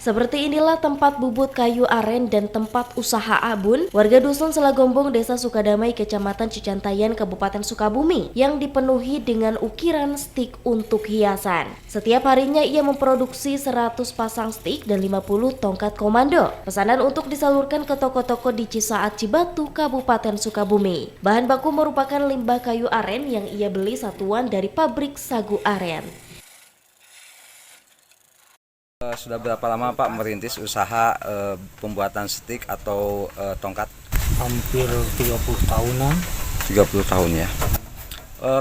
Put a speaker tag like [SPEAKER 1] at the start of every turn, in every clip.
[SPEAKER 1] Seperti inilah tempat bubut kayu aren dan tempat usaha Abun, warga dusun Selagombong, Desa Sukadamai, Kecamatan Cicantayan, Kabupaten Sukabumi, yang dipenuhi dengan ukiran stik untuk hiasan. Setiap harinya ia memproduksi 100 pasang stik dan 50 tongkat komando. Pesanan untuk disalurkan ke toko-toko di Cisaat, Cibatu, Kabupaten Sukabumi. Bahan baku merupakan limbah kayu aren yang ia beli satuan dari pabrik sagu aren.
[SPEAKER 2] Sudah berapa lama Pak merintis usaha pembuatan stik atau tongkat?
[SPEAKER 3] Hampir 30 tahunan.
[SPEAKER 2] 30 tahun ya.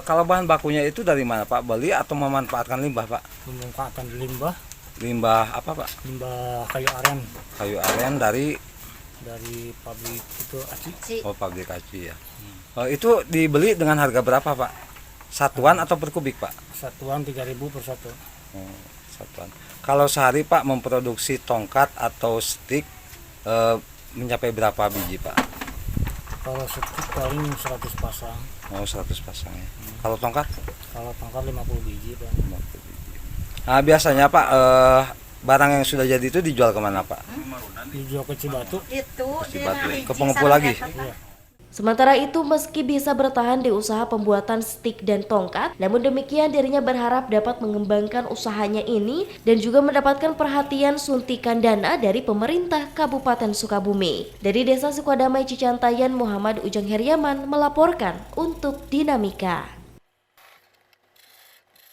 [SPEAKER 2] Kalau bahan bakunya itu dari mana Pak? Beli atau memanfaatkan limbah Pak?
[SPEAKER 3] Memanfaatkan limbah.
[SPEAKER 2] Limbah apa Pak?
[SPEAKER 3] Limbah kayu aren.
[SPEAKER 2] Kayu aren dari
[SPEAKER 3] Pabrik itu aci.
[SPEAKER 2] Oh, pabrik aci ya. Itu dibeli dengan harga berapa Pak? Satuan atau per kubik Pak?
[SPEAKER 3] Satuan 3.000 per satu.
[SPEAKER 2] Satuan. Kalau sehari Pak memproduksi tongkat atau stik mencapai berapa biji Pak?
[SPEAKER 3] Kalau stik paling 100 pasang.
[SPEAKER 2] Oh, 100 pasang ya. Kalau tongkat?
[SPEAKER 3] Kalau tongkat 50 biji Pak.
[SPEAKER 2] 50 biji. Nah, biasanya Pak barang yang sudah jadi itu dijual kemana Pak?
[SPEAKER 3] Dijual ke Cibatu.
[SPEAKER 2] Cibatu. Ke pengepul lagi?
[SPEAKER 3] Iya.
[SPEAKER 1] Sementara itu, meski bisa bertahan di usaha pembuatan stik dan tongkat, namun demikian dirinya berharap dapat mengembangkan usahanya ini dan juga mendapatkan perhatian suntikan dana dari pemerintah Kabupaten Sukabumi. Dari Desa Sukadamai, Cicantayan, Muhammad Ujang Heriaman melaporkan untuk Dinamika.